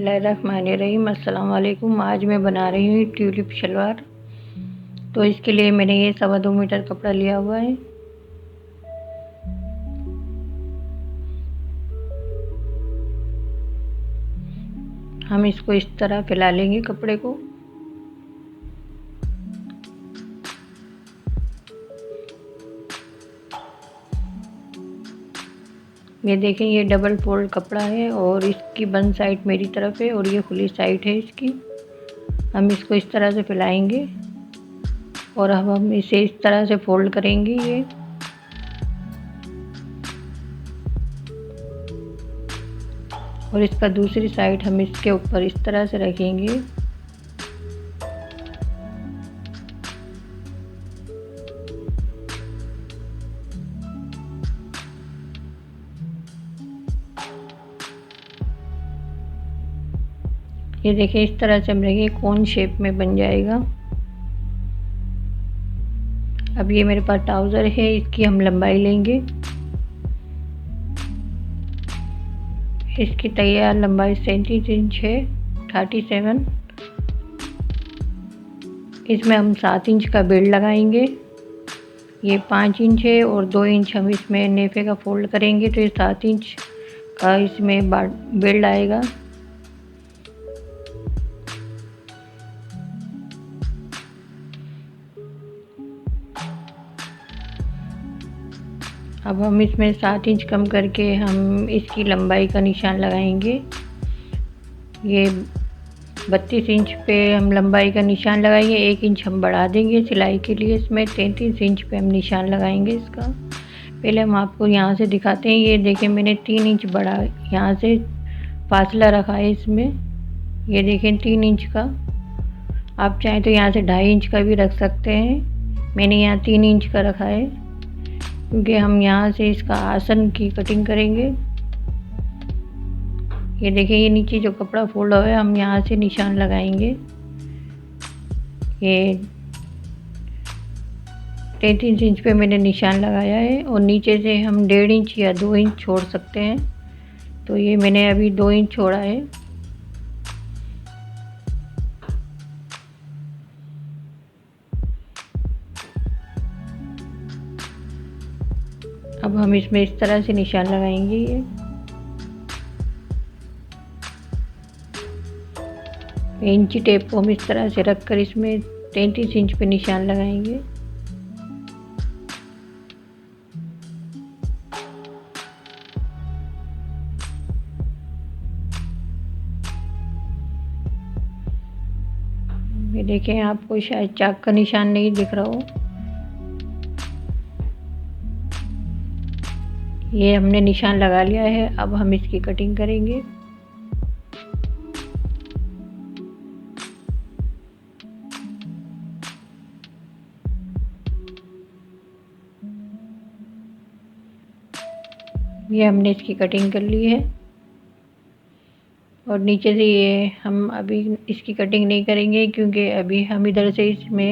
बिस्मिल्लाहिर्रहमानिर्रहीम। अस्सलाम वालेकुम। आज मैं बना रही हूँ ट्यूलिप शलवार। तो इसके लिए मैंने ये 2.25 मीटर कपड़ा लिया हुआ है। हम इसको इस तरह फैला लेंगे कपड़े को। ये देखें, ये डबल फोल्ड कपड़ा है और इसकी बंद साइड मेरी तरफ है और ये खुली साइड है इसकी। हम इसको इस तरह से फैलाएंगे और अब हम इसे इस तरह से फोल्ड करेंगे ये। और इसका दूसरी साइड हम इसके ऊपर इस तरह से रखेंगे। ये देखिए, इस तरह से हम रखेंगे, कोन शेप में बन जाएगा। अब ये मेरे पास ट्राउज़र है, इसकी हम लंबाई लेंगे। इसकी तैयार लंबाई 37 इंच है, 37। इसमें हम 7 इंच का बेल्ट लगाएंगे। ये 5 इंच है और 2 इंच हम इसमें नेफे का फोल्ड करेंगे, तो ये 7 इंच का इसमें बेल्ट आएगा। अब हम इसमें 7 इंच कम करके हम इसकी लंबाई का निशान लगाएंगे। ये 32 इंच पे हम लंबाई का निशान लगाएंगे। 1 इंच हम बढ़ा देंगे सिलाई के लिए। इसमें 33 इंच पे हम निशान लगाएंगे इसका। पहले हम आपको यहाँ से दिखाते हैं। ये देखें, मैंने 3 इंच बढ़ा, यहाँ से फासला रखा है इसमें। ये देखें 3 इंच का। आप चाहें तो यहाँ से 2.5 इंच का भी रख सकते हैं। मैंने यहाँ 3 इंच का रखा है क्योंकि हम यहाँ से इसका आसन की कटिंग करेंगे। ये देखिए, ये नीचे जो कपड़ा फोल्ड हुआ है हम यहाँ से निशान लगाएंगे। ये 33 इंच पे मैंने निशान लगाया है और नीचे से हम 1.5 इंच या 2 इंच छोड़ सकते हैं। तो ये मैंने अभी 2 इंच छोड़ा है। अब हम इसमें इस तरह से निशान लगाएंगे। ये इंची टेप को हम इस तरह से रखकर इसमें 33 इंच पे निशान लगाएंगे। ये देखें, आपको शायद चाक का निशान नहीं दिख रहा हो। ये हमने निशान लगा लिया है। अब हम इसकी कटिंग करेंगे। ये हमने इसकी कटिंग कर ली है और नीचे से ये हम अभी इसकी कटिंग नहीं करेंगे क्योंकि अभी हम इधर से इसमें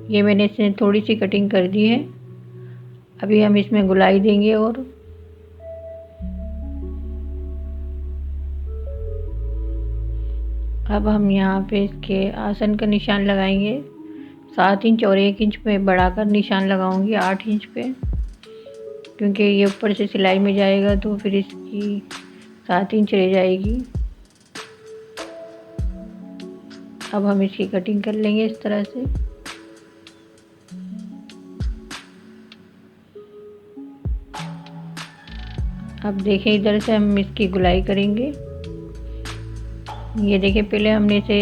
ये मैंने इसमें थोड़ी सी कटिंग कर दी है। अभी हम इसमें गुलाई देंगे और अब हम यहाँ पे इसके आसन का निशान लगाएंगे। 7 इंच और 1 इंच में बढ़ाकर निशान लगाऊंगी 8 इंच पे, क्योंकि ये ऊपर से सिलाई में जाएगा तो फिर इसकी 7 इंच रह जाएगी। अब हम इसकी कटिंग कर लेंगे इस तरह से। अब देखें, इधर से हम इसकी गुलाई करेंगे। ये देखें, पहले हमने इसे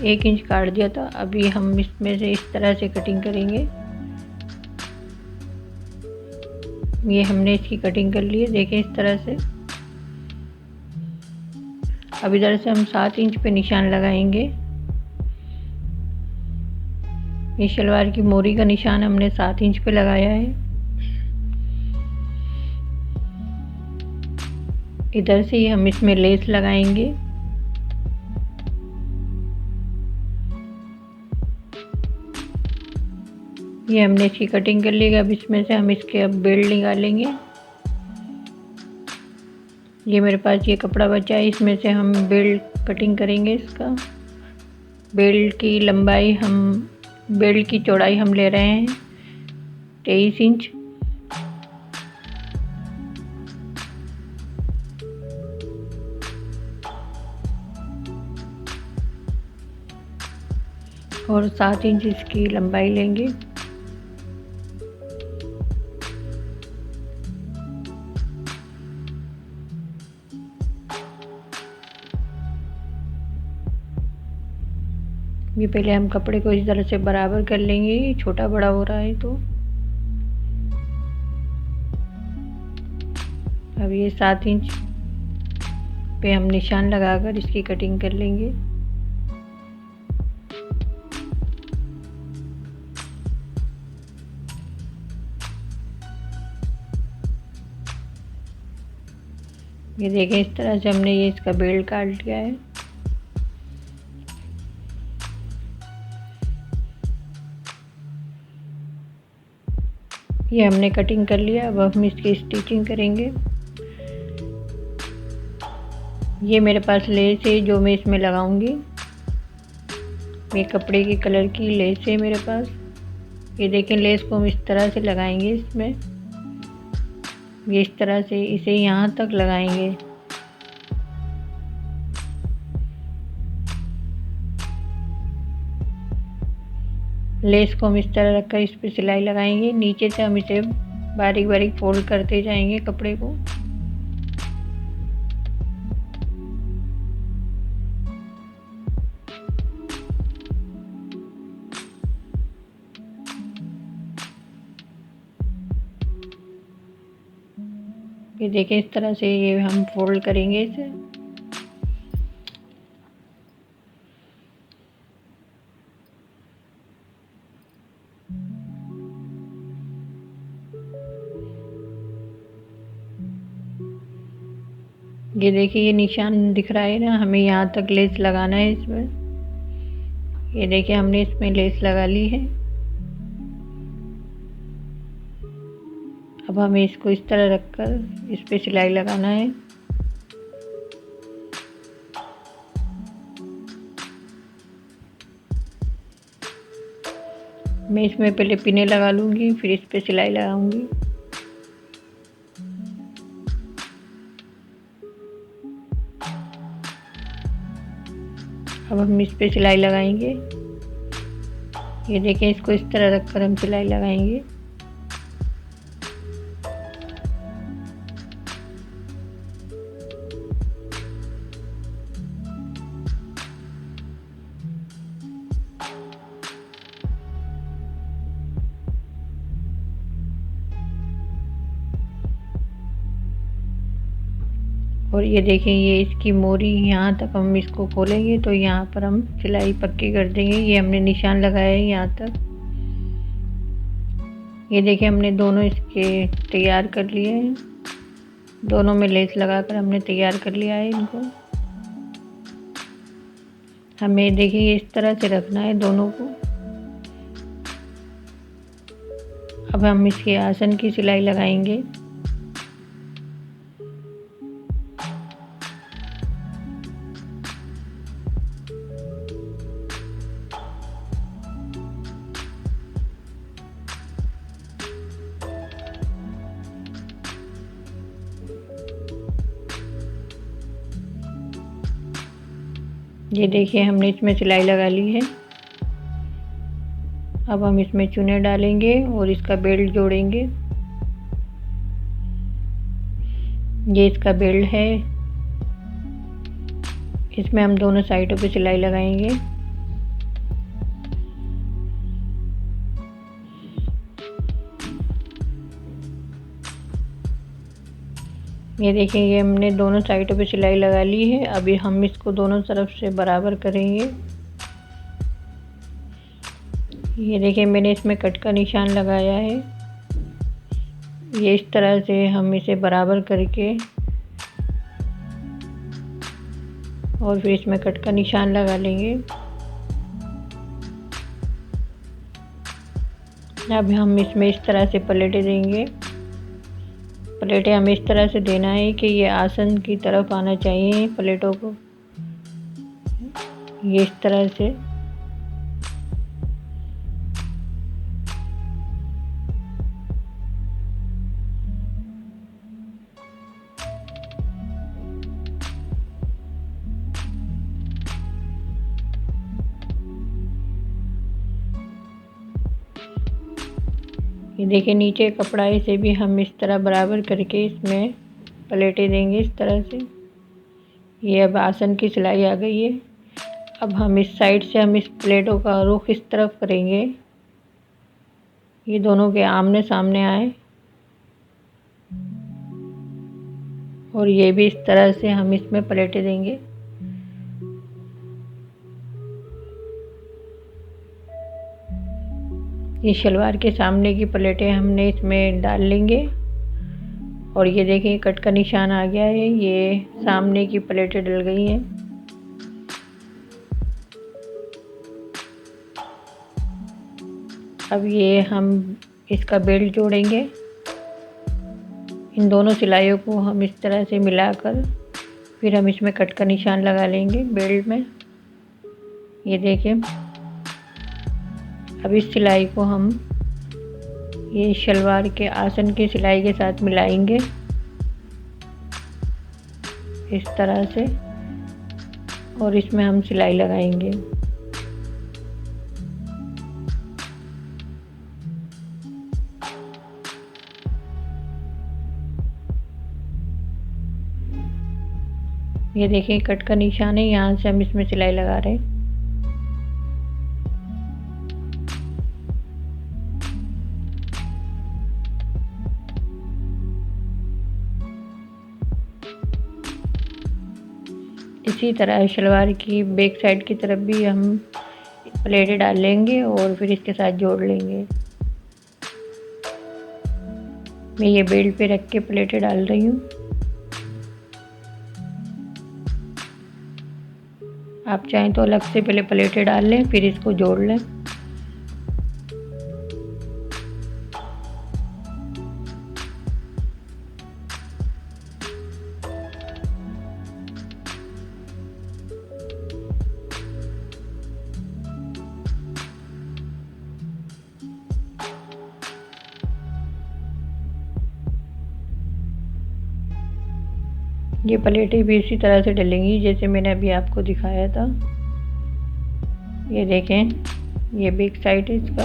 1 इंच काट दिया था। अभी हम इसमें से इस तरह से कटिंग करेंगे। ये हमने इसकी कटिंग कर ली है, देखें इस तरह से। अब इधर से हम 7 इंच पे निशान लगाएंगे। ये शलवार की मोरी का निशान हमने 7 इंच पे लगाया है। इधर से ही हम इसमें लेस लगाएंगे। ये हमने इसकी कटिंग कर ली है। अब इसमें से हम इसके अब बेल्ट निकालेंगे। ये मेरे पास ये कपड़ा बचा है, इसमें से हम बेल्ट कटिंग करेंगे। इसका बेल्ट की चौड़ाई हम ले रहे हैं 23 इंच। और 7 इंच इसकी लंबाई लेंगे। ये पहले हम कपड़े को इस तरह से बराबर कर लेंगे, ये छोटा बड़ा हो रहा है तो। अब ये 7 इंच पे हम निशान लगाकर इसकी कटिंग कर लेंगे। ये देखें, इस तरह से हमने ये इसका बेल्ट काट लिया है। ये हमने कटिंग कर लिया। अब हम इसकी स्टिचिंग करेंगे। ये मेरे पास लेस है जो मैं इसमें लगाऊंगी। ये कपड़े के कलर की लेस है मेरे पास। ये देखें, लेस को हम इस तरह से लगाएंगे इसमें। ये इस तरह से इसे यहाँ तक लगाएंगे। लेस को हम इस तरह रखकर इस पर सिलाई लगाएंगे। नीचे से हम इसे बारीक बारीक फोल्ड करते जाएंगे कपड़े को। ये देखें, इस तरह से ये हम फोल्ड करेंगे इसे। ये देखिए, ये निशान दिख रहा है ना, हमें यहाँ तक लेस लगाना है इसमें। ये देखिए, हमने इसमें लेस लगा ली है। अब हमें इसको इस तरह रखकर इस पे सिलाई लगाना है। मैं इसमें पहले पिने लगा लूँगी, फिर इस पे सिलाई लगाऊंगी। अब हम इस पे सिलाई लगाएंगे। ये देखें, इसको इस तरह रखकर हम सिलाई लगाएंगे। और ये देखें, ये इसकी मोरी यहाँ तक हम इसको खोलेंगे तो यहाँ पर हम सिलाई पक्की कर देंगे। ये हमने निशान लगाया है यहाँ तक। ये देखें, हमने दोनों इसके तैयार कर लिए हैं। दोनों में लेस लगाकर हमने तैयार कर लिया है इनको। हमें देखिए इस तरह से रखना है दोनों को। अब हम इसके आसन की सिलाई लगाएंगे। ये देखिए, हमने इसमें सिलाई लगा ली है। अब हम इसमें चुने डालेंगे और इसका बेल्ट जोड़ेंगे। ये इसका बेल्ट है। इसमें हम दोनों साइडों पे सिलाई लगाएंगे। ये देखिए, ये हमने दोनों साइडों पे सिलाई लगा ली है। अभी हम इसको दोनों तरफ से बराबर करेंगे। ये देखिए, मैंने इसमें कट का निशान लगाया है। ये इस तरह से हम इसे बराबर करके और फिर इसमें कट का निशान लगा लेंगे। अब हम इसमें इस तरह से पलट देंगे। प्लेटें हमें इस तरह से देना है कि ये आसन की तरफ आना चाहिए प्लेटों को, ये इस तरह से। ये देखिए नीचे कपड़ा से भी हम इस तरह बराबर करके इसमें प्लेटें देंगे इस तरह से। ये अब आसन की सिलाई आ गई है। अब हम इस साइड से हम इस प्लेटों का रुख इस तरफ करेंगे, ये दोनों के आमने सामने आए, और ये भी इस तरह से हम इसमें प्लेटें देंगे। ये शलवार के सामने की प्लेटें हमने इसमें डाल लेंगे, और ये देखिए कट का निशान आ गया है, ये सामने की प्लेटें डल गई हैं। अब ये हम इसका बेल्ट जोड़ेंगे। इन दोनों सिलाइयों को हम इस तरह से मिलाकर फिर हम इसमें कट का निशान लगा लेंगे बेल्ट में। ये देखिए अब इस सिलाई को हम ये शलवार के आसन की सिलाई के साथ मिलाएंगे इस तरह से, और इसमें हम सिलाई लगाएंगे। ये देखिए कट का निशान है, यहाँ से हम इसमें सिलाई लगा रहे हैं। इसी तरह शलवार की बैक साइड की तरफ भी हम प्लेटें डाल लेंगे और फिर इसके साथ जोड़ लेंगे। मैं ये बेल्ट पे रख के प्लेटें डाल रही हूँ। आप चाहें तो अलग से पहले प्लेटें डाल लें फिर इसको जोड़ लें। ये प्लेटें भी इसी तरह से डलेंगी जैसे मैंने अभी आपको दिखाया था। ये देखें ये बैक साइड है इसका।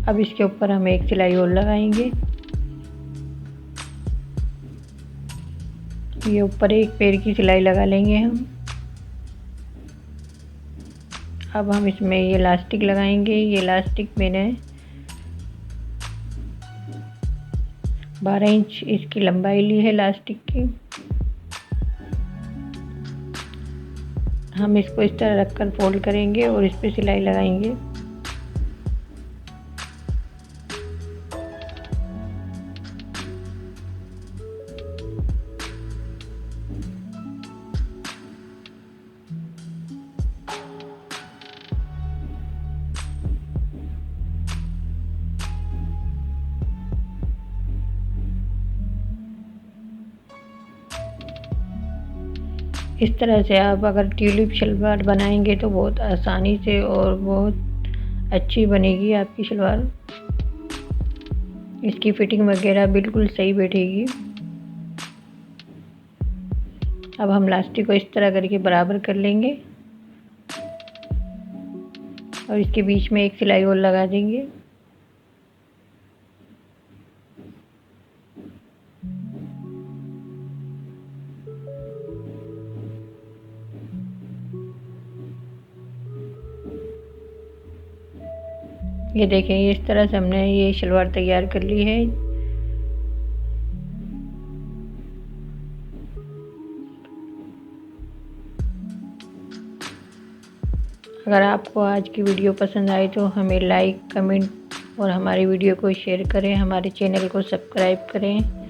अब इसके ऊपर हम एक सिलाई और लगाएंगे। ये ऊपर एक पैर की सिलाई लगा लेंगे हम। अब हम इसमें ये इलास्टिक लगाएंगे। ये इलास्टिक मैंने 12 इंच इसकी लंबाई ली है इलास्टिक की। हम इसको इस तरह रखकर फोल्ड करेंगे और इस पे सिलाई लगाएंगे। इस तरह से आप अगर ट्यूलिप शलवार बनाएंगे तो बहुत आसानी से और बहुत अच्छी बनेगी आपकी शलवार। इसकी फिटिंग वगैरह बिल्कुल सही बैठेगी। अब हम लास्टिक को इस तरह करके बराबर कर लेंगे और इसके बीच में एक सिलाई और लगा देंगे। ये देखें इस तरह से हमने ये शलवार तैयार कर ली है। अगर आपको आज की वीडियो पसंद आए तो हमें लाइक कमेंट और हमारी वीडियो को शेयर करें, हमारे चैनल को सब्सक्राइब करें।